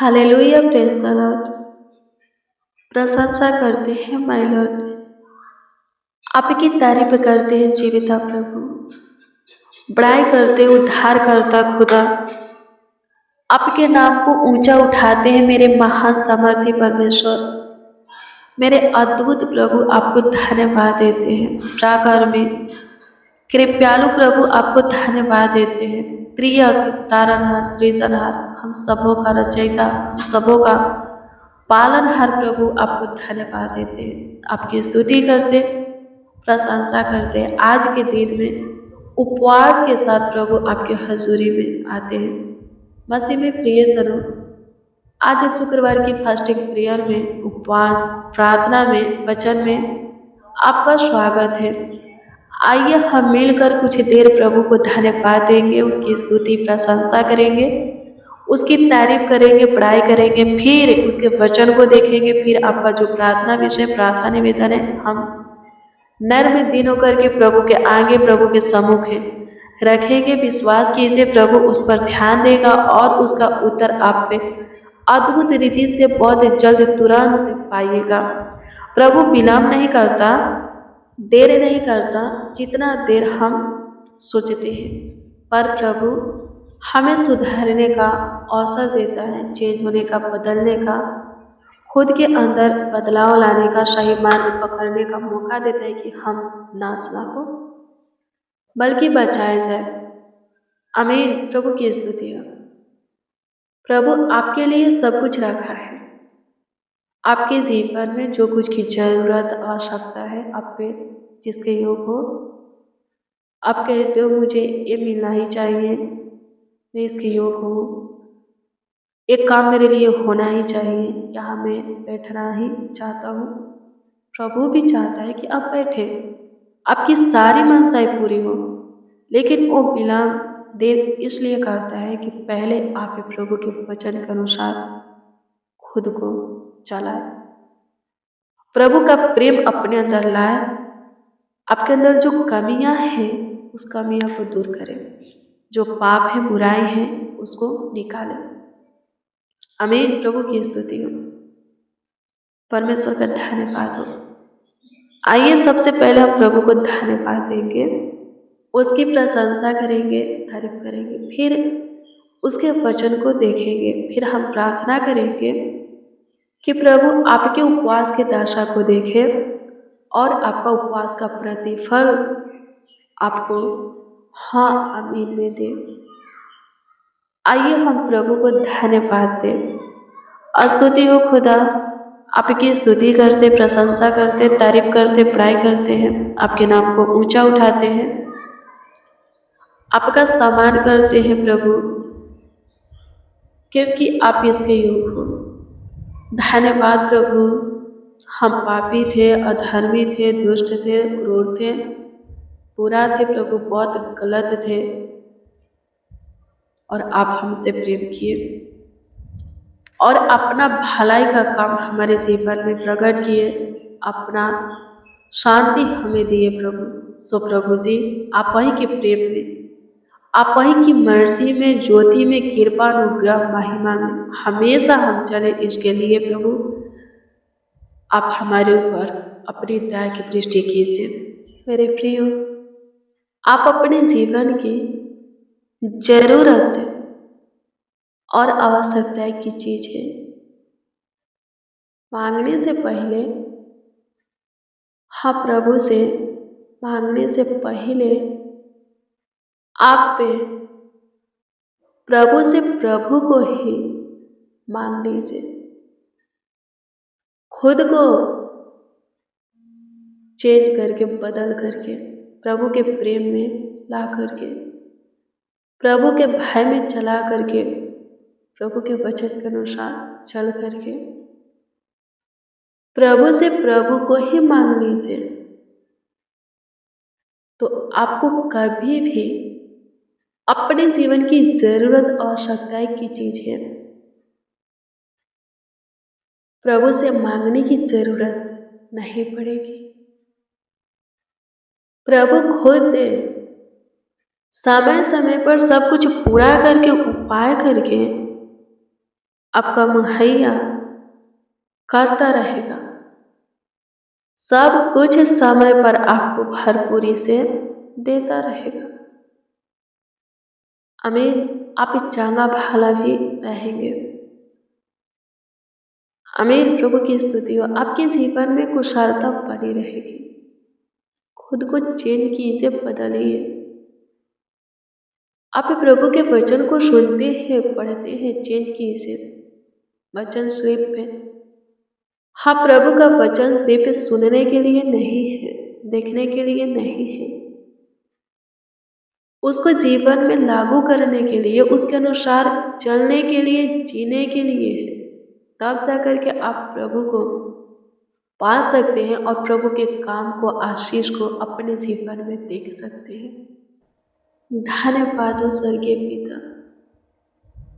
Hallelujah praise the Lord. प्रशंसा करते हैं माय लॉर्ड। आपकी तारीफ करते हैं जीविता प्रभु। बड़ाई करते उद्धार करता खुदा। आपके नाम को ऊंचा उठाते हैं मेरे महान सामर्थी परमेश्वर। मेरे अद्भुत प्रभु आपको धन्यवाद देते हैं। प्राकार में कृपयालु प्रभु आपको धन्यवाद देते हैं। प्रिय तारनहार सृजनहार हम सबों का रचयिता, हम सबों का पालनहार प्रभु आपको धन्यवाद देते हैं। आपकी स्तुति करते, प्रशंसा करते हैं। आज के दिन में उपवास के साथ प्रभु आपके हजूरी में आते हैं। मसीह में प्रियजनों, आज शुक्रवार की फास्टिंग प्रेयर में, उपवास प्रार्थना में, वचन में आपका स्वागत है। आइए हम मिलकर कुछ देर प्रभु को धन्यवाद देंगे, उसकी स्तुति प्रशंसा करेंगे, उसकी तारीफ करेंगे, बड़ाई करेंगे, फिर उसके वचन को देखेंगे। फिर आपका जो प्रार्थना विषय, प्रार्थना निवेदन है, हम नर्म दिन होकर के प्रभु के आगे, प्रभु के सम्मुख है रखेंगे। विश्वास कीजिए प्रभु उस पर ध्यान देगा और उसका उत्तर आप पे अद्भुत रीति से बहुत जल्द तुरंत पाइएगा। प्रभु विलंब नहीं करता, देर नहीं करता, जितना देर हम सोचते हैं, पर प्रभु हमें सुधारने का अवसर देता है, चेंज होने का, बदलने का, खुद के अंदर बदलाव लाने का, सही मार्ग पकड़ने का मौका देता है कि हम नाश ना हो बल्कि बचाए जाए। आमीन। प्रभु की स्तुति है। प्रभु आपके लिए सब कुछ रखा है। आपके जीवन में जो कुछ की जरूरत, आवश्यकता है, आप पे जिसके योग हो, आप कहते हो मुझे ये मिलना ही चाहिए, मैं इसके योग हूँ, एक काम मेरे लिए होना ही चाहिए, यहाँ मैं बैठना ही चाहता हूँ। प्रभु भी चाहता है कि आप बैठे, आपकी सारी मनसाएं पूरी हो, लेकिन वो विलंब देर इसलिए करता है कि पहले आप प्रभु के वचन के अनुसार खुद को चलाए, प्रभु का प्रेम अपने अंदर लाए, आपके अंदर जो कमियां हैं उस कमियों को दूर करें, जो पाप है, बुराई है, उसको निकालें। आमीन। प्रभु की स्तुति हो, परमेश्वर का धन्यवाद हो। आइए सबसे पहले हम प्रभु को धन्यवाद देंगे, उसकी प्रशंसा करेंगे, तारीफ करेंगे, फिर उसके वचन को देखेंगे, फिर हम प्रार्थना करेंगे कि प्रभु आपके उपवास के दशा को देखे और आपका उपवास का प्रतिफल आपको हाँ आमीन में दे। आइए हम प्रभु को धन्यवाद दें। स्तुति हो खुदा, आपकी स्तुति करते, प्रशंसा करते, तारीफ करते, बड़ाई करते हैं, आपके नाम को ऊंचा उठाते हैं, आपका सम्मान करते हैं प्रभु, क्योंकि आप इसके योग हो। धन्यवाद प्रभु। हम पापी थे, अधर्मी थे, दुष्ट थे, क्रूर थे, बुरा थे प्रभु, बहुत गलत थे, और आप हमसे प्रेम किए और अपना भलाई का काम हमारे जीवन में प्रकट किए, अपना शांति हमें दिए प्रभु। सो प्रभु जी, आप वहीं के प्रेम में, आप वहीं की मर्जी में, ज्योति में, कृपा, अनुग्रह, महिमा में हमेशा हम चले, इसके लिए प्रभु आप हमारे ऊपर अपनी दया की दृष्टि कीजिए। मेरे प्रियो, आप अपने जीवन की जरूरत और आवश्यकता की चीज है, मांगने से पहले, हाँ प्रभु से मांगने से पहले आप पे प्रभु से प्रभु को ही मांग लीजिए। खुद को चेंज करके, बदल करके, प्रभु के प्रेम में ला करके, प्रभु के भय में चला करके, प्रभु के वचन के अनुसार चल करके प्रभु से प्रभु को ही मांग लीजिए, तो आपको कभी भी अपने जीवन की जरूरत और आवश्यकता की चीज है, प्रभु से मांगने की जरूरत नहीं पड़ेगी। प्रभु खुद समय समय पर सब कुछ पूरा करके, उपाय करके आपका मुहैया करता रहेगा। सब कुछ समय पर आपको भरपूरी से देता रहेगा। आमीन। आप चंगा भला भी रहेंगे। आमीन। प्रभु की स्तुति हो। आपके जीवन में कुशलता बनी रहेगी। खुद को चेंज कीजिए, बदलिए। आप प्रभु के वचन को सुनते हैं, पढ़ते हैं, चेंज कीजिए। वचन सिर्फ पे हाँ, प्रभु का वचन सिर्फ सुनने के लिए नहीं है, देखने के लिए नहीं है, उसको जीवन में लागू करने के लिए, उसके अनुसार चलने के लिए, जीने के लिए है। तब जाकर के आप प्रभु को पा सकते हैं और प्रभु के काम को, आशीष को अपने जीवन में देख सकते हैं। धन्यवाद हो स्वर्गीय पिता,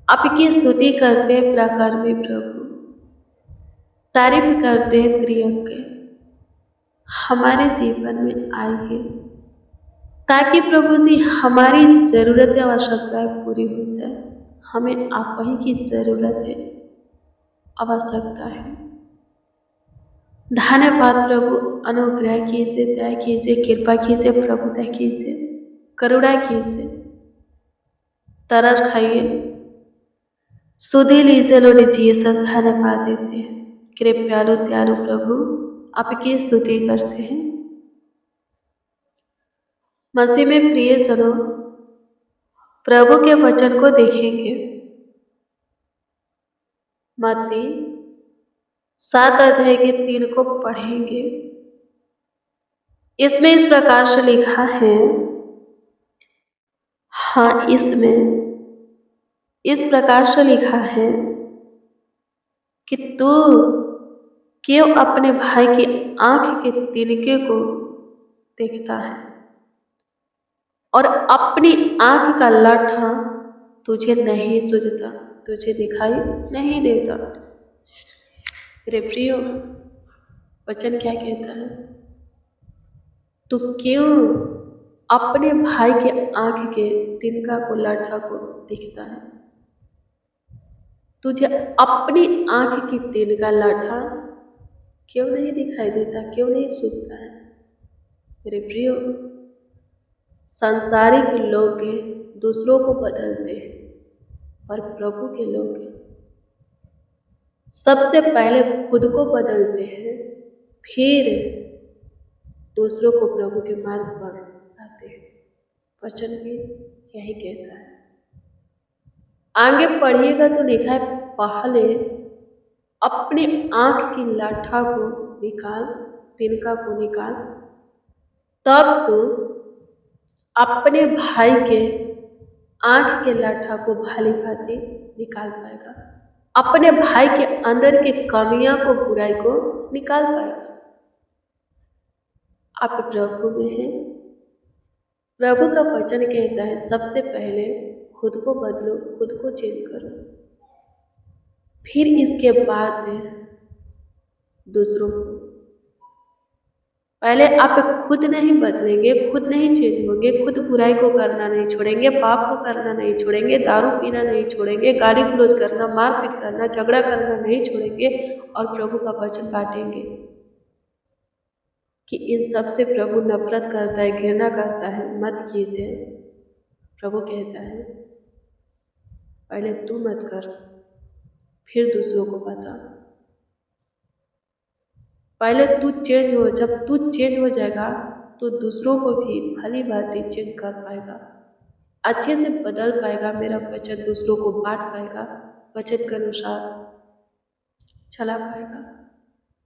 आपकी स्तुति करते हैं प्रकर्मी प्रभु, तारीफ करते हैं त्रियक के। हमारे जीवन में आइए ताकि प्रभु जी हमारी ज़रूरतें, आवश्यकताएं पूरी हो जाए। हमें आप ही की ज़रूरत है, आवश्यकता है। धन्यवाद प्रभु। अनुग्रह कीजिए, दया कीजिए, कृपा कीजिए प्रभु, दया कीजिए, करुणा कीजिए। तरस खाइए, सुधि लीजिए लॉर्ड जीसस। धन्यवाद देते हैं कृपयालु दयालु प्रभु, आपकी स्तुति करते हैं। मसीह में प्रिय सनो, प्रभु के वचन को देखेंगे। मत्ती 7 अध्याय के 3 को पढ़ेंगे। इसमें इस प्रकार से लिखा है, हाँ, इसमें इस प्रकार से लिखा है कि तू क्यों अपने भाई की आंख के तिनके को देखता है और अपनी आंख का लाठा तुझे नहीं सूझता, तुझे दिखाई नहीं देता। मेरे प्रियो, वचन क्या कहता है? तू क्यों अपने भाई के आंख के तिनका को, लाठा को दिखता है? तुझे अपनी आंख की तिनका, लाठा क्यों नहीं दिखाई देता, क्यों नहीं सूझता है? मेरे प्रियो, सांसारिक लोग दूसरों को बदलते हैं, पर प्रभु के लोग सबसे पहले खुद को बदलते हैं, फिर दूसरों को प्रभु के मार्ग पर लाते हैं। वचन भी यही कहता है। आगे पढ़िएगा तो लिखा है, पहले अपने आंख की लाठा को निकाल, तिनका को निकाल, तब तो अपने भाई के आंख के लाठा को भली भांति निकाल पाएगा, अपने भाई के अंदर के कमियां को, बुराई को निकाल पाएगा। आप प्रभु में हैं। प्रभु का वचन कहता है, सबसे पहले खुद को बदलो, खुद को चेंज करो, फिर इसके बाद दूसरों को। पहले आप खुद नहीं बदलेंगे, खुद नहीं चेंज होंगे, खुद बुराई को करना नहीं छोड़ेंगे, पाप को करना नहीं छोड़ेंगे, दारू पीना नहीं छोड़ेंगे, गाली गलौज करना, मारपीट करना, झगड़ा करना नहीं छोड़ेंगे और प्रभु का वचन बांटेंगे कि इन सब से प्रभु नफरत करता है, घृणा करता है, मत कीजिए। प्रभु कहता है, पहले तू मत कर, फिर दूसरों को बता। पहले तू चेंज हो, जब तू चेंज हो जाएगा तो दूसरों को भी भली बातें चेंज कर पाएगा, अच्छे से बदल पाएगा। मेरा वचन दूसरों को बांट पाएगा, वचन के अनुसार चला पाएगा,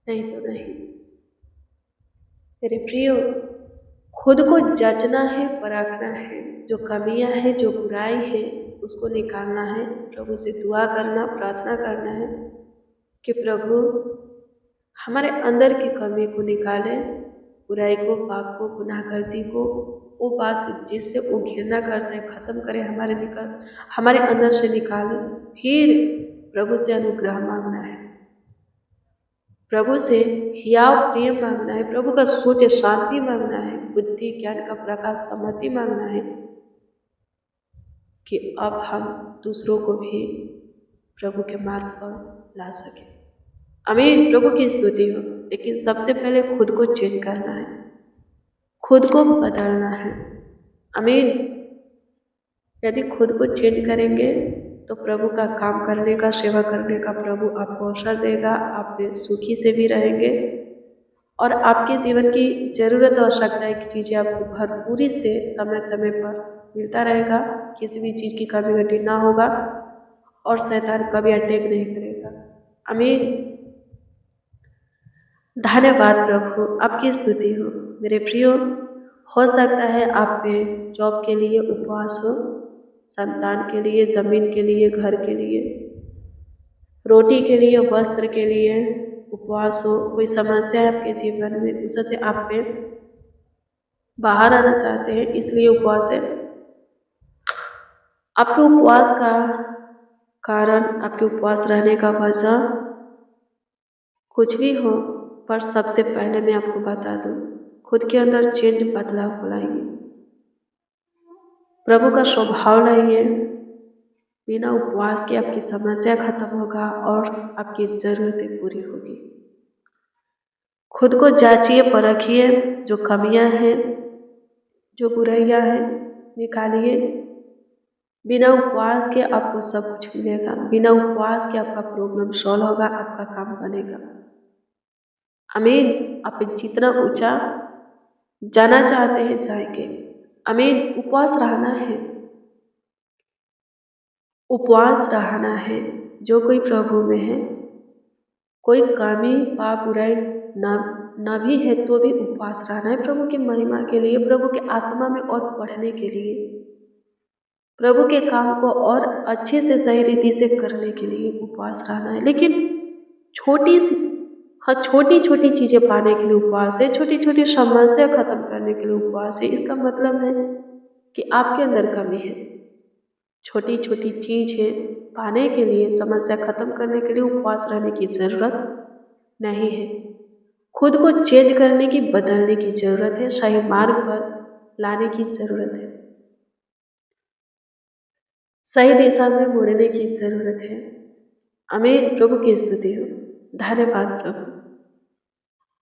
नहीं तो नहीं। मेरे प्रियो, खुद को जांचना है, परखना है, जो कमियां हैं, जो बुराई है, उसको निकालना है। प्रभु से दुआ करना, प्रार्थना करना है कि प्रभु हमारे अंदर की कमी को निकालें, बुराई को, पाप को, गुनाहगारी को, वो बात जिससे वो घृणा करता है, ख़त्म करें, हमारे अंदर से निकालें। फिर प्रभु से अनुग्रह मांगना है, प्रभु से हियाव प्रेम मांगना है, प्रभु का सोच शांति मांगना है, बुद्धि ज्ञान का प्रकाश समृद्धि मांगना है कि अब हम दूसरों को भी प्रभु के मार्ग पर ला सके। आमीन। प्रभु की स्तुति हो। लेकिन सबसे पहले खुद को चेंज करना है, खुद को बदलना है। आमीन। यदि खुद को चेंज करेंगे तो प्रभु का काम करने का, सेवा करने का प्रभु आपको अवसर देगा। आप सुखी से भी रहेंगे और आपके जीवन की ज़रूरत आवश्यकता की चीज़ें आपको भरपूरी से समय समय पर मिलता रहेगा। किसी भी चीज़ की कमी घटी ना होगा और शैतान कभी अटैक नहीं करेगा। आमीन। धन्यवाद प्रभु, आपकी स्तुति हो। मेरे प्रियो, हो सकता है आप पे जॉब के लिए उपवास हो, संतान के लिए, ज़मीन के लिए, घर के लिए, रोटी के लिए, वस्त्र के लिए उपवास हो। कोई समस्या है आपके जीवन में, उससे आप पे बाहर आना चाहते हैं, इसलिए उपवास है। आपके उपवास का कारण, आपके उपवास रहने का वजह कुछ भी हो, पर सबसे पहले मैं आपको बता दूं, खुद के अंदर चेंज, बदलाव लाइए, प्रभु का स्वभाव लाइए। बिना उपवास के आपकी समस्या खत्म होगा और आपकी ज़रूरतें पूरी होगी। खुद को जांचिए, परखिए, जो कमियां हैं, जो बुराइयां हैं, निकालिए। बिना उपवास के आपको सब कुछ मिलेगा। बिना उपवास के आपका प्रॉब्लम सॉल्व होगा, आपका काम बनेगा। आमीन। आप जितना ऊंचा जाना चाहते हैं जाएंगे। आमीन। उपवास रहना है, उपवास रहना है। जो कोई प्रभु में है, कोई कमी, पाप, बुराई ना भी है तो भी उपवास रहना है, प्रभु की महिमा के लिए, प्रभु के आत्मा में और बढ़ने के लिए, प्रभु के काम को और अच्छे से सही रीति से करने के लिए उपवास रहना है। लेकिन छोटी छोटी चीज़ें पाने के लिए उपवास है, छोटी छोटी समस्या खत्म करने के लिए उपवास है। इसका मतलब है कि आपके अंदर कमी है। छोटी छोटी चीज़ें पाने के लिए, समस्या खत्म करने के लिए उपवास रहने की ज़रूरत नहीं है। खुद को चेंज करने की, बदलने की ज़रूरत है, सही मार्ग पर लाने की ज़रूरत है, सही दिशा में मुड़ने की ज़रूरत है। आमीन। प्रभु की स्तुति हो। धन्यवाद प्रभु,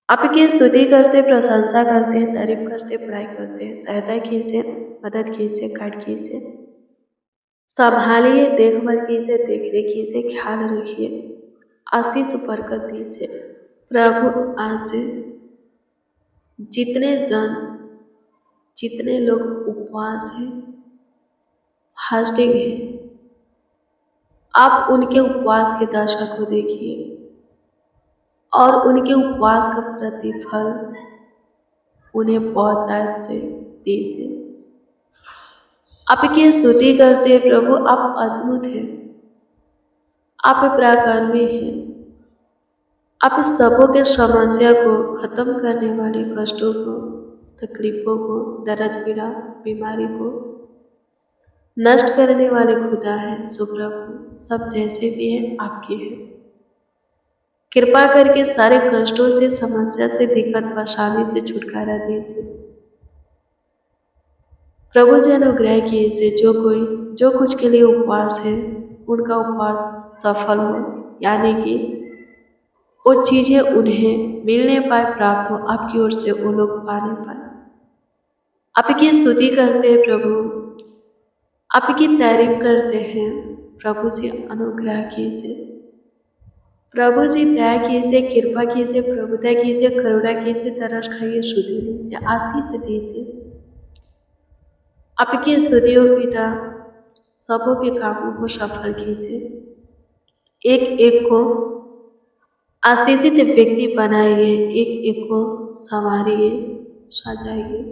आपकी स्तुति करते, प्रशंसा करते हैं, तारीफ करते, पढ़ाई करते हैं। सहायता कीजिए, मदद कीजिए, गाइड कीजिए, संभालिए, देखभाल कीजिए, देखने कीजिए, ख्याल रखिए, आशीष बरकत दीजिए। प्रभु आज से जितने लोग उपवास हैं, फास्टिंग है, आप उनके उपवास की दशा को देखिए और उनके उपवास का प्रतिफल उन्हें बहुतायत से दीजिए। आपकी स्तुति करते प्रभु, आप अद्भुत हैं, आप पराक्रमी हैं, आप सबों के समस्या को खत्म करने वाले, कष्टों को, तकलीफों को, दर्द, पीड़ा, बीमारी को नष्ट करने वाले खुदा हैं। सो प्रभु, सब जैसे भी हैं आपके हैं। कृपा करके सारे कष्टों से, समस्या से, दिक्कत, परेशानी से छुटकारा दीजिए। प्रभु जी अनुग्रह कीजिए। जो कुछ के लिए उपवास है, उनका उपवास सफल हो, यानी कि वो चीज़ें उन्हें मिलने पाए, प्राप्त हो, आपकी ओर से वो लोग पाने पाए। आपकी स्तुति करते हैं प्रभु, आपकी तारीफ करते हैं। प्रभु जी अनुग्रह कीजिए, प्रभु जी दया कीजिए, कृपा कीजिए, प्रभुता कीजिए, करुणा कीजिए, तरस खाइए, शुद्धि दीजिए, आशीष दीजिए। आपकी स्तुति हो पिता, सबों के कामों को सफल कीजिए, एक एक को आशीषित व्यक्ति बनाइए, एक एक को संवारिए, सजाइए,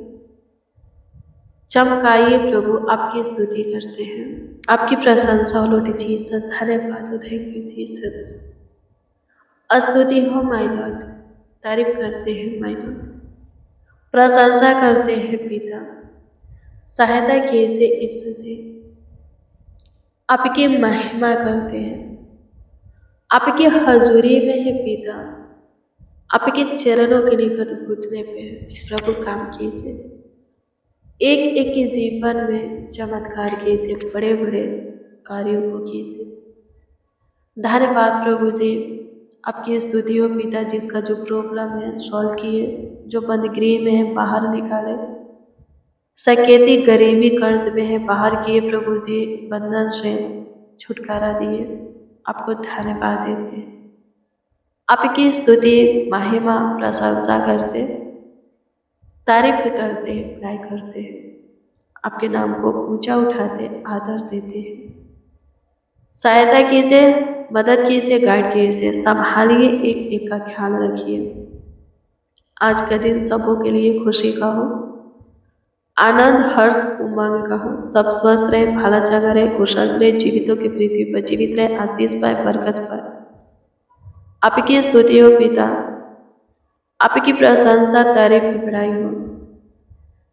चमकाइए। प्रभु आपकी स्तुति करते हैं, आपकी प्रशंसा हो लॉर्ड जीसस। धन्यवाद हो, थैंक यू जीसस। स्तुति हो माय लॉर्ड, तारीफ करते हैं माय लॉर्ड, प्रशंसा करते हैं पिता। सहायता कीजिए यीशु जी, आपकी महिमा करते हैं, आपकी हजूरी में है पिता, आपके चरणों के निकट घुटने पे प्रभु काम कीजिए। एक एक के जीवन में चमत्कार कीजिए, बड़े बड़े कार्यों को कीजिए। धन्यवाद प्रभु जी, आपकी स्तुति हो पिता। जिसका जो प्रॉब्लम है सॉल्व किए, जो बंद गृह में है बाहर निकाले, सकेती गरीबी कर्ज में है बाहर किए प्रभु जी, बंधन से छुटकारा दिए। आपको धन्यवाद देते हैं, आपकी स्तुति महिमा प्रशंसा करते, तारीफ करते हैं, बड़ाई करते हैं, आपके नाम को ऊंचा उठाते, आदर देते हैं। सहायता कीजिए, मदद कीजिए, गाइड कीजिए, संभालिए, एक एक का ख्याल रखिए। आज का दिन सबों के लिए खुशी का हो, आनंद हर्ष उमंग का हो। सब स्वस्थ रहे, भला चंगा रहे, कुशल रहे, जीवितों की पृथ्वी पर जीवित रहे, आशीष पाए, बरकत पाए। आपकी स्तुति हो पिता, आपकी प्रशंसा तारीफ बढ़ाई हो।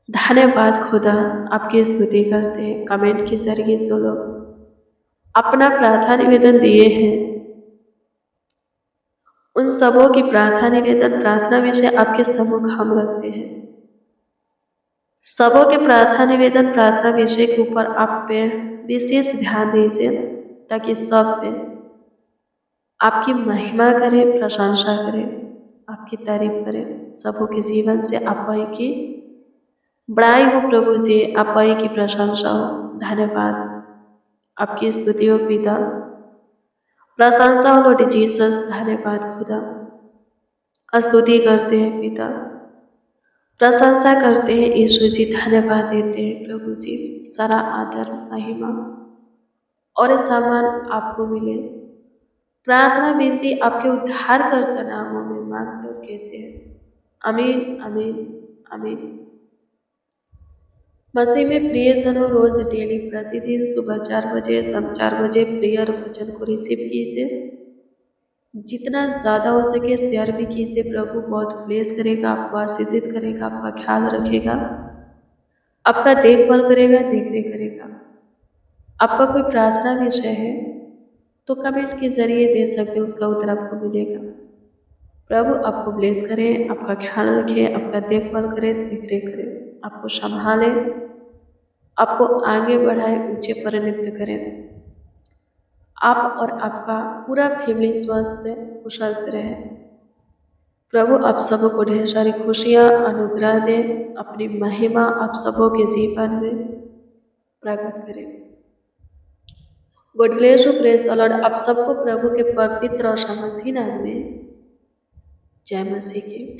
धन्यवाद खुदा, आपकी स्तुति करते हैं। कमेंट के जरिए जो लोग अपना प्रार्थना निवेदन दिए हैं, उन सबों की प्रार्थना निवेदन, प्रार्थना विषय आपके सम्मुख हम रखते हैं। सबों के प्रार्थना निवेदन, प्रार्थना विषय के ऊपर आप पे विशेष ध्यान दीजिए, ताकि सब पे आपकी महिमा करें, प्रशंसा करें, आपकी तारीफ करें। सबों के जीवन से आप की बड़ाई हो प्रभु जी, आप की प्रशंसा हो। धन्यवाद, आपकी स्तुति हो पिता, प्रशंसा हो लॉर्ड जीसस। धन्यवाद खुदा, स्तुति करते हैं पिता, प्रशंसा करते हैं यीशु जी। धन्यवाद देते हैं प्रभु जी, सारा आदर महिमा और सम्मान आपको मिले। प्रार्थना विनती आपके उद्धारकर्ता नामों में मांगते और कहते हैं आमीन, आमीन, आमीन। मसीह में प्रियजनों, रोज डेली प्रतिदिन सुबह 4 बजे, शाम 4 बजे प्रेयर वचन को रिसीव कीजिए। जितना ज़्यादा हो सके शेयर भी कीजिए। प्रभु बहुत ब्लेस करेगा, आपको आशीषित करेगा, आपका ख्याल रखेगा, आपका देखभाल करेगा, देखरेख करेगा। आपका कोई प्रार्थना विषय है तो कमेंट के जरिए दे सकते हैं, उसका उत्तर आपको मिलेगा। प्रभु आपको ब्लेस करे, आपका ख्याल रखे, आपका देखभाल करे, देखरेख करे, आपको संभाले, आपको आगे बढ़ाए, ऊंचे परिणत करे। आप और आपका पूरा फैमिली स्वस्थ कुशल से रहे। प्रभु आप सबको ढेर सारी खुशियाँ अनुग्रह दे, अपनी महिमा आप सबों के जीवन में प्रकट करें। God bless you, praise the Lord. आप सबको प्रभु के पवित्र और सामर्थी नाम में जय मसीह की।